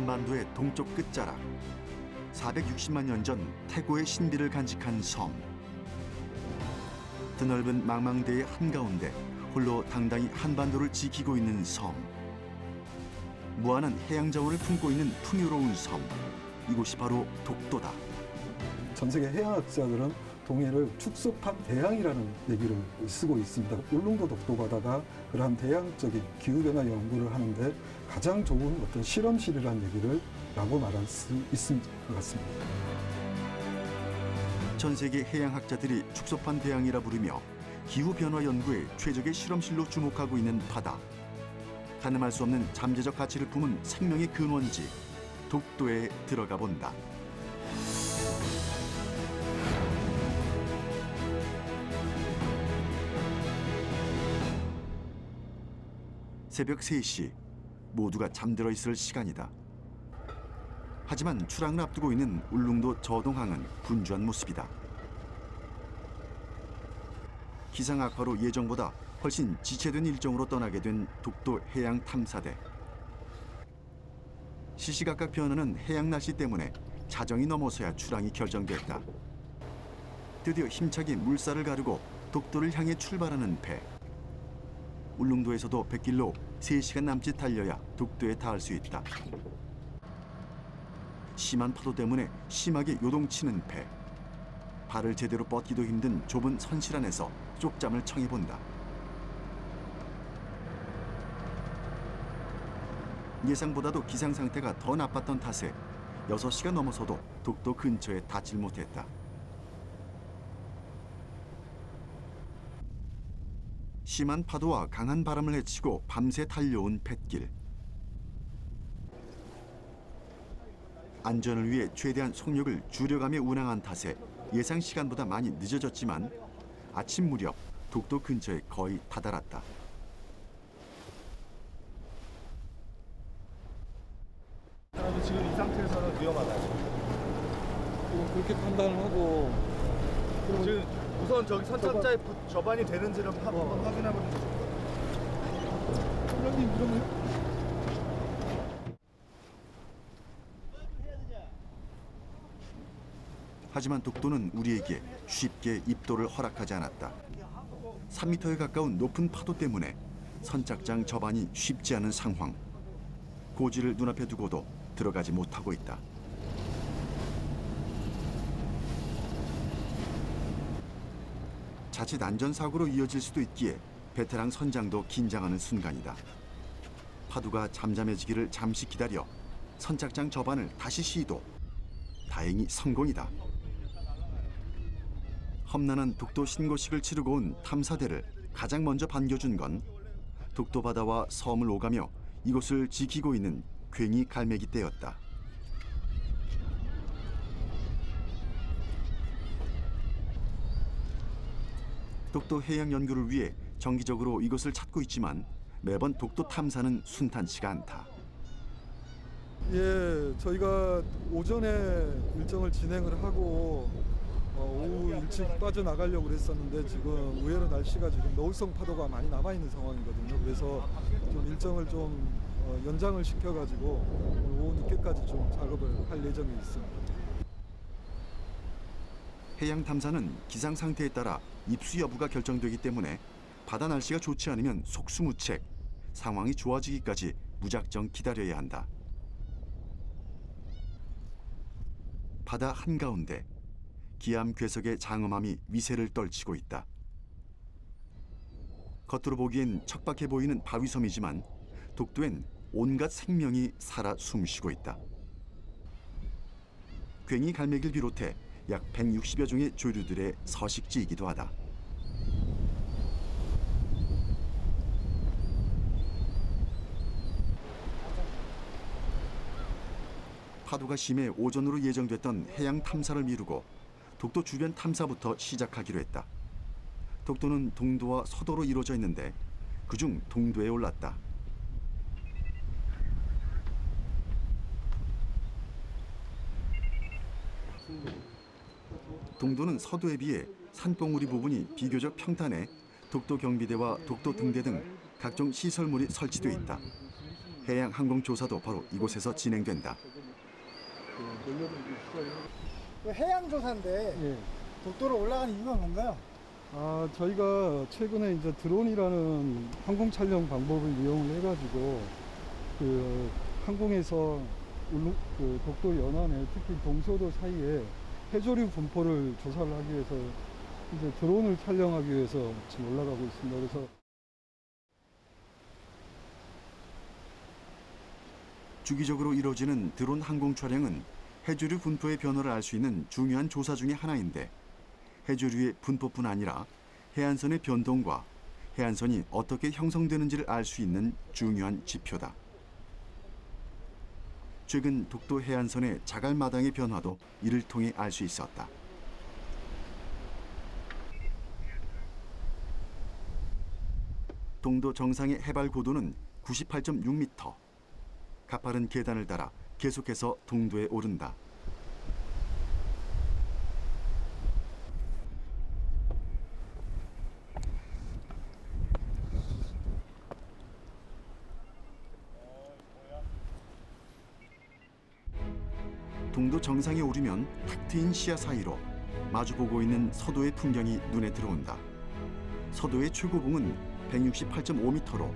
한반도의 동쪽 끝자락, 460만 년 전 태고의 신비를 간직한 섬. 드넓은 망망대의 한가운데 홀로 당당히 한반도를 지키고 있는 섬. 무한한 해양 자원을 품고 있는 풍요로운 섬. 이곳이 바로 독도다. 전 세계 해양학자들은 동해를 축소판 대양이라는 얘기를 쓰고 있습니다. 울릉도 독도 바다가 그러한 대양적인 기후변화 연구를 하는데 가장 좋은 어떤 실험실이라는 얘기를 라고 말할 수 있을 것 같습니다. 전 세계 해양학자들이 축소판 대양이라 부르며 기후변화 연구의 최적의 실험실로 주목하고 있는 바다. 가늠할 수 없는 잠재적 가치를 품은 생명의 근원지, 독도에 들어가 본다. 새벽 3시, 모두가 잠들어 있을 시간이다. 하지만 출항을 앞두고 있는 울릉도 저동항은 분주한 모습이다. 기상 악화로 예정보다 훨씬 지체된 일정으로 떠나게 된 독도 해양 탐사대. 시시각각 변하는 해양 날씨 때문에 자정이 넘어서야 출항이 결정됐다. 드디어 힘차게 물살을 가르고 독도를 향해 출발하는 배. 울릉도에서도 뱃길로 3시간 남짓 달려야 독도에 닿을 수 있다. 심한 파도 때문에 심하게 요동치는 배. 발을 제대로 뻗기도 힘든 좁은 선실 안에서 쪽잠을 청해본다. 예상보다도 기상 상태가 더 나빴던 탓에 6시가 넘어서도 독도 근처에 닿질 못했다. 심한 파도와 강한 바람을 헤치고 밤새 달려온 뱃길. 안전을 위해 최대한 속력을 줄여가며 운항한 탓에 예상 시간보다 많이 늦어졌지만 아침 무렵 독도 근처에 거의 다다랐다. 지금 이 상태에서는 위험하다. 그렇게 판단을 하고 지금 우선 저기 선착자의 저반이 되는지를 한번 확인해보는 게 좋을 것 같아요. 그러면 그러면 하지만 독도는 우리에게 쉽게 입도를 허락하지 않았다. 3m에 가까운 높은 파도 때문에 선착장 저반이 쉽지 않은 상황. 고지를 눈앞에 두고도 들어가지 못하고 있다. 자칫 안전사고로 이어질 수도 있기에 베테랑 선장도 긴장하는 순간이다. 파도가 잠잠해지기를 잠시 기다려 선착장 저반을 다시 시도. 다행히 성공이다. 험난한 독도 신고식을 치르고 온 탐사대를 가장 먼저 반겨준 건 독도 바다와 섬을 오가며 이곳을 지키고 있는 괭이 갈매기 떼였다. 독도 해양 연구를 위해 정기적으로 이곳을 찾고 있지만 매번 독도 탐사는 순탄치가 않다. 예, 저희가 오전에 일정을 진행을 하고 오후 일찍 빠져나가려고 그랬었는데 지금 의외로 날씨가 지금 노을성 파도가 많이 남아있는 상황이거든요. 그래서 좀 일정을 좀 연장을 시켜가지고 오늘 오후 늦게까지 좀 작업을 할 예정이 있습니다. 해양 탐사는 기상 상태에 따라 입수 여부가 결정되기 때문에 바다 날씨가 좋지 않으면 속수무책, 상황이 좋아지기까지 무작정 기다려야 한다. 바다 한가운데 기암 괴석의 장엄함이 위세를 떨치고 있다. 겉으로 보기엔 척박해 보이는 바위섬이지만 독도엔 온갖 생명이 살아 숨쉬고 있다. 괭이 갈매기를 비롯해 약 160여 종의 조류들의 서식지이기도 하다. 파도가 심해 오전으로 예정됐던 해양 탐사를 미루고 독도 주변 탐사부터 시작하기로 했다. 독도는 동도와 서도로 이루어져 있는데 그중 동도에 올랐다. 동도는 서도에 비해 산봉우리 부분이 비교적 평탄해 독도 경비대와 독도 등대 등 각종 시설물이 설치돼 있다. 해양 항공 조사도 바로 이곳에서 진행된다. 해양 조사인데 예. 독도로 올라가는 이유가 뭔가요? 저희가 최근에 이제 드론이라는 항공 촬영 방법을 이용을 해가지고 그 항공에서 그 독도 연안에 특히 동서도 사이에 해조류 분포를 조사를 하기 위해서 이제 드론을 촬영하기 위해서 지금 올라가고 있습니다. 그래서 주기적으로 이루어지는 드론 항공 촬영은 해조류 분포의 변화를 알 수 있는 중요한 조사 중의 하나인데 해조류의 분포뿐 아니라 해안선의 변동과 해안선이 어떻게 형성되는지를 알 수 있는 중요한 지표다. 최근 독도 해안선의 자갈마당의 변화도 이를 통해 알 수 있었다. 동도 정상의 해발 고도는 98.6m. 가파른 계단을 따라 계속해서 동도에 오른다. 동도 정상에 오르면 탁 트인 시야 사이로 마주보고 있는 서도의 풍경이 눈에 들어온다. 서도의 최고봉은 168.5m로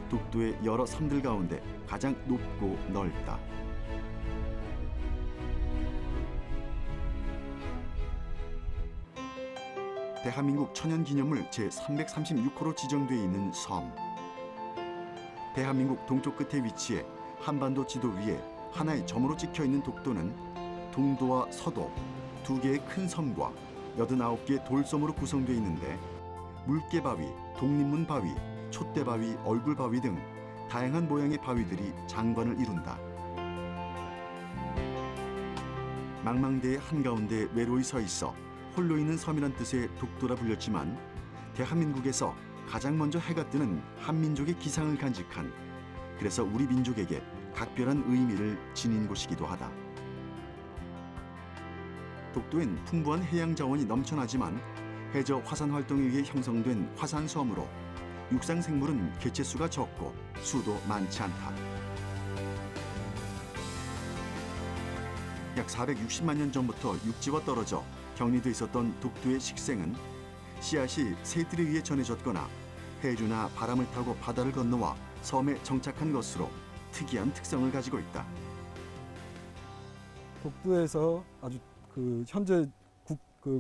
독도의 여러 섬들 가운데 가장 높고 넓다. 대한민국 천연기념물 제336호로 지정돼 있는 섬. 대한민국 동쪽 끝에 위치해 한반도 지도 위에 하나의 점으로 찍혀 있는 독도는 동도와 서도 두 개의 큰 섬과 89개의 돌섬으로 구성되어 있는데 물개바위, 독립문 바위, 촛대바위, 얼굴바위 등 다양한 모양의 바위들이 장관을 이룬다. 망망대의 한가운데 외로이 서 있어 홀로 있는 섬이란 뜻의 독도라 불렸지만 대한민국에서 가장 먼저 해가 뜨는 한민족의 기상을 간직한, 그래서 우리 민족에게 각별한 의미를 지닌 곳이기도 하다. 독도엔 풍부한 해양 자원이 넘쳐나지만 해저 화산 활동에 의해 형성된 화산섬으로 육상 생물은 개체수가 적고 수도 많지 않다. 약 460만 년 전부터 육지와 떨어져 격리돼 있었던 독도의 식생은 씨앗이 새들에 의해 전해졌거나 해류나 바람을 타고 바다를 건너와 섬에 정착한 것으로 특이한 특성을 가지고 있다. 독도에서 아주 현재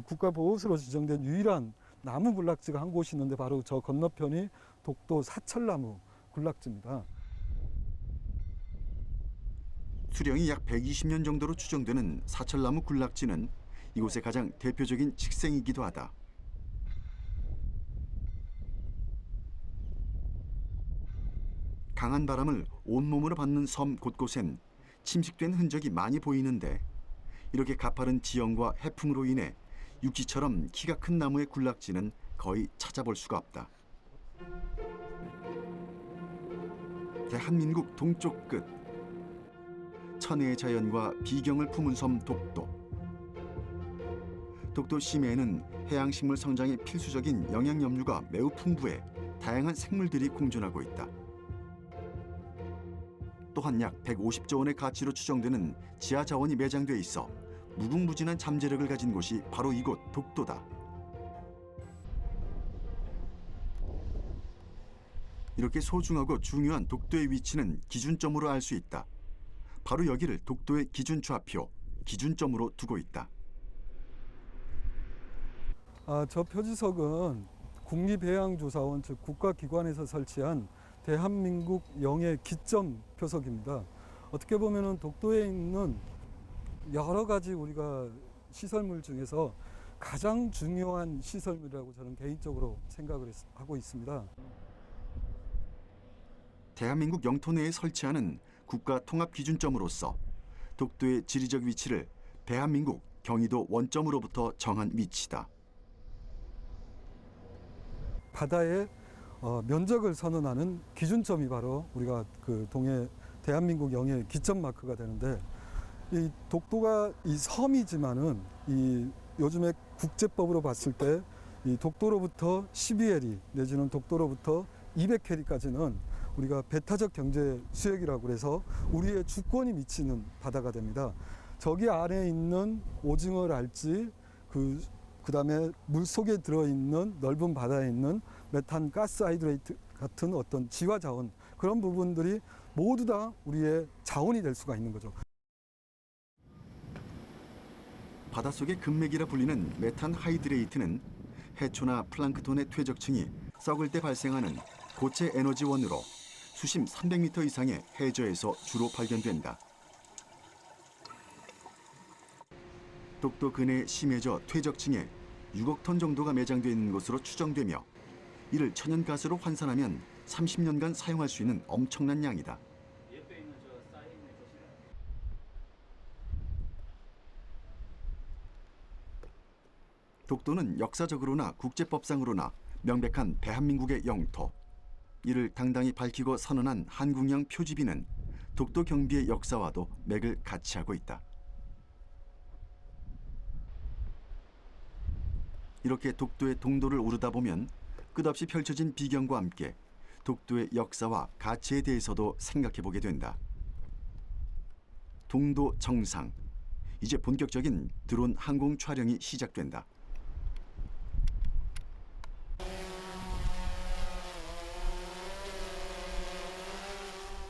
국가 보호수로 지정된 유일한 나무 군락지가 한 곳이 있는데 바로 저 건너편이 독도 사철나무 군락지입니다. 수령이 약 120년 정도로 추정되는 사철나무 군락지는 이곳의 가장 대표적인 식생이기도 하다. 강한 바람을 온몸으로 받는 섬 곳곳엔 침식된 흔적이 많이 보이는데 이렇게 가파른 지형과 해풍으로 인해 육지처럼 키가 큰 나무의 군락지는 거의 찾아볼 수가 없다. 대한민국 동쪽 끝, 천혜의 자연과 비경을 품은 섬 독도. 독도 심해에는 해양식물 성장에 필수적인 영양염류가 매우 풍부해 다양한 생물들이 공존하고 있다. 또한 약 150조 원의 가치로 추정되는 지하 자원이 매장돼 있어 무궁무진한 잠재력을 가진 곳이 바로 이곳 독도다. 이렇게 소중하고 중요한 독도의 위치는 기준점으로 알 수 있다. 바로 여기를 독도의 기준좌표, 기준점으로 두고 있다. 저 표지석은 국립해양조사원 즉 국가기관에서 설치한 대한민국 영해 기점 표석입니다. 어떻게 보면은 독도에 있는 여러 가지 우리가 시설물 중에서 가장 중요한 시설물이라고 저는 개인적으로 생각을 하고 있습니다. 대한민국 영토 내에 설치하는 국가 통합 기준점으로서 독도의 지리적 위치를 대한민국 경의도 원점으로부터 정한 위치다. 바다의 면적을 선언하는 기준점이 바로 우리가 대한민국 영해 기점 마크가 되는데, 이 독도가 이 섬이지만은 이 요즘에 국제법으로 봤을 때 이 독도로부터 12해리 내지는 독도로부터 200해리까지는 우리가 배타적 경제 수역이라고 그래서 우리의 주권이 미치는 바다가 됩니다. 저기 안에 있는 오징어랄지 그다음에 물 속에 들어있는 넓은 바다에 있는 메탄 가스 하이드레이트 같은 어떤 지화 자원, 그런 부분들이 모두 다 우리의 자원이 될 수가 있는 거죠. 바닷속의 금맥이라 불리는 메탄 하이드레이트는 해초나 플랑크톤의 퇴적층이 썩을 때 발생하는 고체 에너지원으로 수심 300m 이상의 해저에서 주로 발견된다. 독도 근해에 심해져 퇴적층에 6억 톤 정도가 매장되어 있는 것으로 추정되며 이를 천연가스로 환산하면 30년간 사용할 수 있는 엄청난 양이다. 독도는 역사적으로나 국제법상으로나 명백한 대한민국의 영토. 이를 당당히 밝히고 선언한 한국령 표지비는 독도 경비의 역사와도 맥을 같이 하고 있다. 이렇게 독도의 동도를 오르다 보면 끝없이 펼쳐진 비경과 함께 독도의 역사와 가치에 대해서도 생각해 보게 된다. 동도 정상. 이제 본격적인 드론 항공 촬영이 시작된다.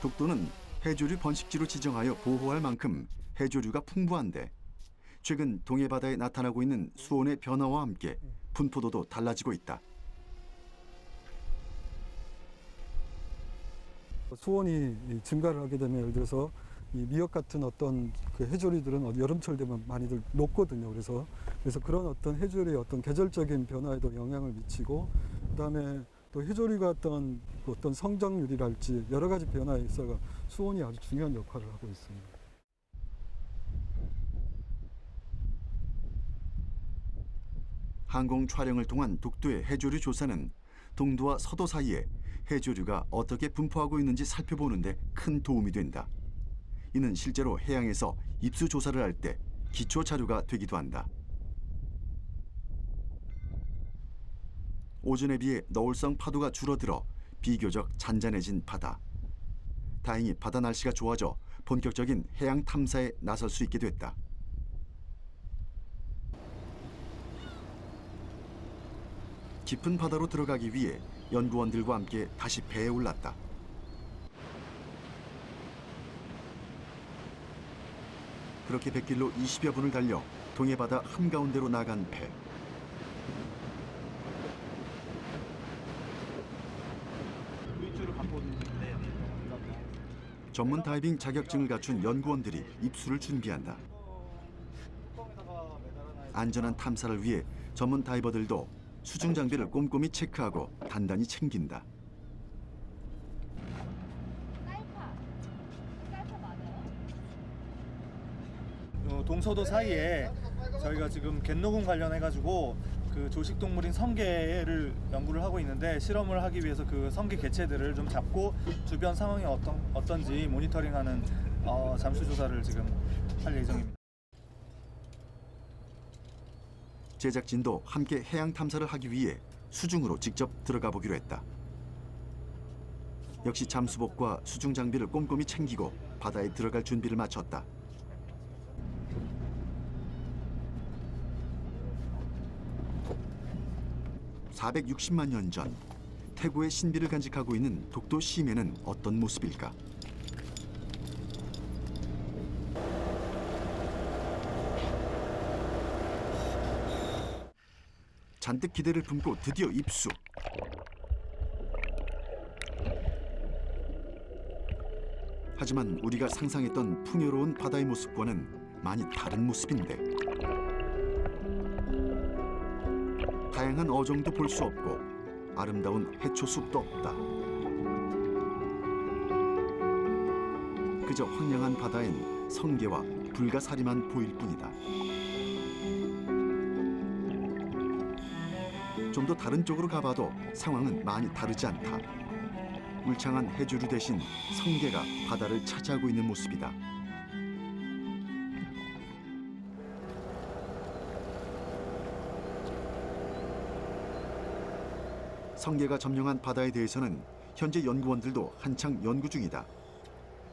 독도는 해조류 번식지로 지정하여 보호할 만큼 해조류가 풍부한데 최근 동해바다에 나타나고 있는 수온의 변화와 함께 분포도도 달라지고 있다. 수온이 증가를 하게 되면 예를 들어서 이 미역 같은 어떤 그 해조류들은 여름철 되면 많이들 녹거든요. 그래서 그런 어떤 해조류의 어떤 계절적인 변화에도 영향을 미치고, 그다음에 또 해조류가 어떤 성장률이랄지 여러 가지 변화에 있어서 수온이 아주 중요한 역할을 하고 있습니다. 항공 촬영을 통한 독도의 해조류 조사는 동도와 서도 사이에 해조류가 어떻게 분포하고 있는지 살펴보는 데 큰 도움이 된다. 이는 실제로 해양에서 입수 조사를 할 때 기초 자료가 되기도 한다. 오전에 비해 너울성 파도가 줄어들어 비교적 잔잔해진 바다. 다행히 바다 날씨가 좋아져 본격적인 해양 탐사에 나설 수 있게 됐다. 깊은 바다로 들어가기 위해 연구원들과 함께 다시 배에 올랐다. 그렇게 뱃길로 20여 분을 달려 동해바다 한가운데로 나간 배. 전문 다이빙 자격증을 갖춘 연구원들이 입수를 준비한다. 안전한 탐사를 위해 전문 다이버들도 수중 장비를 꼼꼼히 체크하고 단단히 챙긴다. 동서도 사이에 저희가 지금 갯노군 관련해가지고 그 조식동물인 성게를 연구를 하고 있는데, 실험을 하기 위해서 그 성게 개체들을 좀 잡고 주변 상황이 어떤지 모니터링하는 잠수 조사를 지금 할 예정입니다. 제작진도 함께 해양 탐사를 하기 위해 수중으로 직접 들어가 보기로 했다. 역시 잠수복과 수중 장비를 꼼꼼히 챙기고 바다에 들어갈 준비를 마쳤다. (460만 년 전) 태고의 신비를 간직하고 있는 독도 심해는 어떤 모습일까? 잔뜩 기대를 품고 드디어 입수. 하지만 우리가 상상했던 풍요로운 바다의 모습과는 많이 다른 모습인데, 다양한 어종도 볼 수 없고 아름다운 해초숲도 없다. 그저 황량한 바다엔 성게와 불가사리만 보일 뿐이다. 좀 더 다른 쪽으로 가봐도 상황은 많이 다르지 않다. 울창한 해조류 대신 성게가 바다를 차지하고 있는 모습이다. 성게가 점령한 바다에 대해서는 현재 연구원들도 한창 연구 중이다.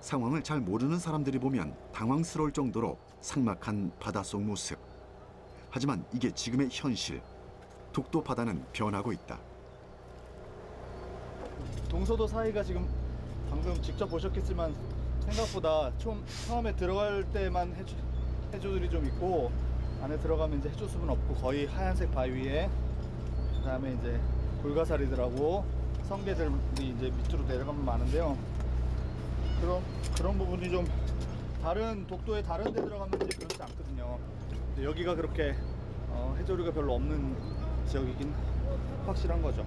상황을 잘 모르는 사람들이 보면 당황스러울 정도로 삭막한 바닷속 모습. 하지만 이게 지금의 현실. 독도 바다는 변하고 있다. 동서도 사이가 지금 방금 직접 보셨겠지만 생각보다 처음에 들어갈 때만 해조들이 좀 있고 안에 들어가면 이제 해조숲은 없고 거의 하얀색 바위 위에 그다음에 이제 불가사리들하고 성게들이 이제 밑으로 내려가면 많은데요. 그런 부분이 좀 독도의 다른 데 들어가면 이제 그렇지 않거든요. 근데 여기가 그렇게 해조류가 별로 없는 지역이긴 확실한 거죠.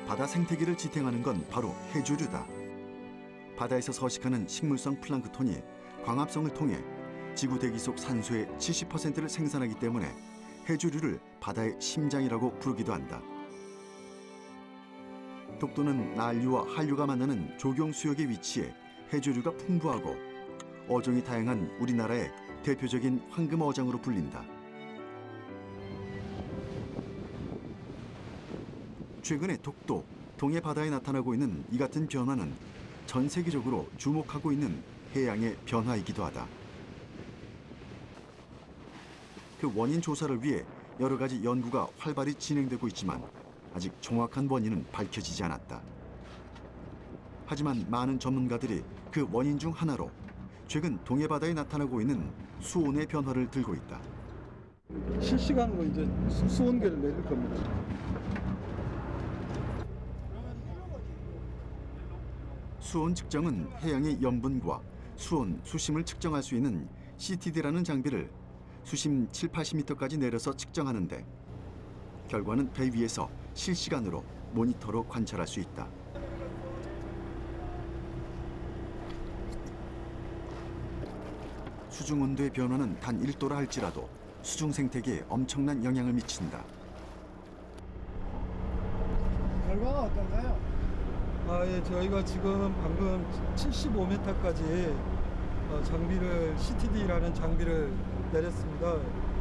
바다 생태계를 지탱하는 건 바로 해조류다. 바다에서 서식하는 식물성 플랑크톤이 광합성을 통해 지구 대기 속 산소의 70%를 생산하기 때문에 해조류를 바다의 심장이라고 부르기도 한다. 독도는 난류와 한류가 만나는 조경 수역에 위치해 해조류가 풍부하고 어종이 다양한 우리나라의 대표적인 황금 어장으로 불린다. 최근에 독도, 동해 바다에 나타나고 있는 이 같은 변화는 전 세계적으로 주목하고 있는 해양의 변화이기도 하다. 그 원인 조사를 위해 여러 가지 연구가 활발히 진행되고 있지만 아직 정확한 원인은 밝혀지지 않았다. 하지만 많은 전문가들이 그 원인 중 하나로 최근 동해 바다에 나타나고 있는 수온의 변화를 들고 있다. 실시간으로 이제 수온계를 내릴 겁니다. 수온 측정은 해양의 염분과 수온, 수심을 측정할 수 있는 CTD라는 장비를 수심 7, 80m까지 내려서 측정하는데 결과는 배 위에서 실시간으로 모니터로 관찰할 수 있다. 수중 온도의 변화는 단 1도라 할지라도 수중 생태계에 엄청난 영향을 미친다. 결과가 어떤가요? 예, 저희가 지금 방금 75m까지 장비를 CTD라는 장비를 내렸습니다.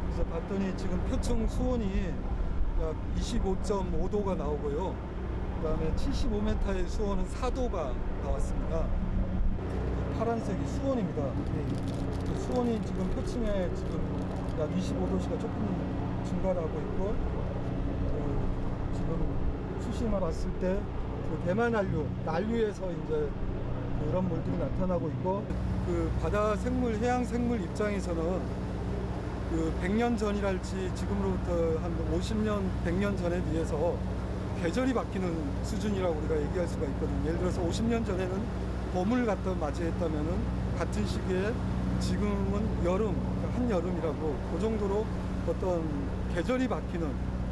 그래서 봤더니 지금 표층 수온이 약 25.5도가 나오고요. 그다음에 75m의 수온은 4도가 나왔습니다. 파란색이 수온입니다. 수온이 지금 표층에 지금 약 25도씨가 조금 증가를 하고 있고 지금 수심을 봤을 때 그 대만 난류에서 이제 그런 물들이 나타나고 있고 그 바다 생물, 해양 생물 입장에서는 그 100년 전이랄지 지금으로부터 한 50년, 100년 전에 비해서 계절이 바뀌는 수준이라고 우리가 얘기할 수가 있거든요. 예를 들어서 50년 전에는 봄을 갖다 맞이했다면은 같은 시기에 지금은 여름, 그러니까 한여름이라고 그 정도로 어떤 계절이 바뀌는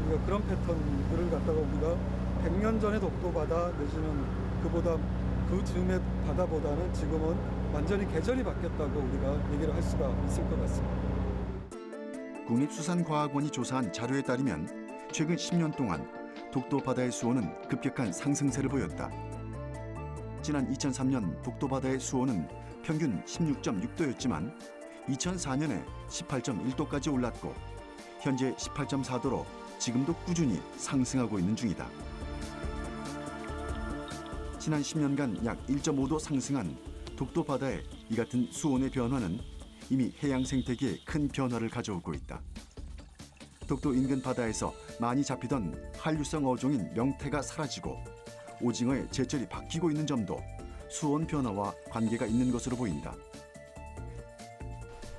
우리가 그런 패턴들을 갖다가 우리가 100년 전의 독도 바다 내지는 그보다 그 즈음의 바다보다는 지금은 완전히 계절이 바뀌었다고 우리가 얘기를 할 수가 있을 것 같습니다. 국립수산과학원이 조사한 자료에 따르면 최근 10년 동안 독도 바다의 수온은 급격한 상승세를 보였다. 지난 2003년 독도 바다의 수온은 평균 16.6도였지만 2004년에 18.1도까지 올랐고 현재 18.4도로 지금도 꾸준히 상승하고 있는 중이다. 지난 10년간 약 1.5도 상승한 독도 바다의 이 같은 수온의 변화는 이미 해양 생태계에 큰 변화를 가져오고 있다. 독도 인근 바다에서 많이 잡히던 한류성 어종인 명태가 사라지고 오징어의 제철이 바뀌고 있는 점도 수온 변화와 관계가 있는 것으로 보인다.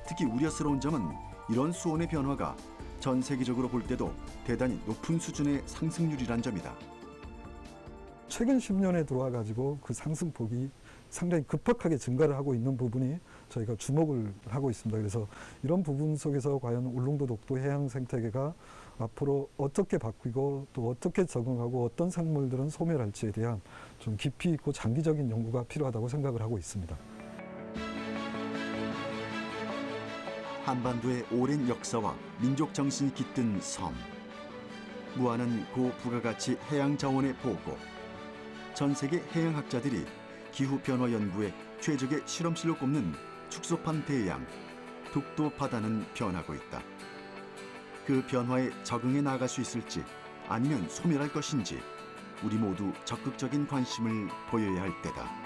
특히 우려스러운 점은 이런 수온의 변화가 전 세계적으로 볼 때도 대단히 높은 수준의 상승률이란 점이다. 최근 10년에 들어와가지고 그 상승폭이 상당히 급격하게 증가를 하고 있는 부분이 저희가 주목을 하고 있습니다. 그래서 이런 부분 속에서 과연 울릉도 독도 해양 생태계가 앞으로 어떻게 바뀌고 또 어떻게 적응하고 어떤 생물들은 소멸할지에 대한 좀 깊이 있고 장기적인 연구가 필요하다고 생각을 하고 있습니다. 한반도의 오랜 역사와 민족 정신이 깃든 섬. 무한한 고부가가치 해양 자원의 보고. 전 세계 해양학자들이 기후 변화 연구의 최적의 실험실로 꼽는 축소판 대양, 독도 바다는 변하고 있다. 그 변화에 적응해 나갈 수 있을지 아니면 소멸할 것인지 우리 모두 적극적인 관심을 보여야 할 때다.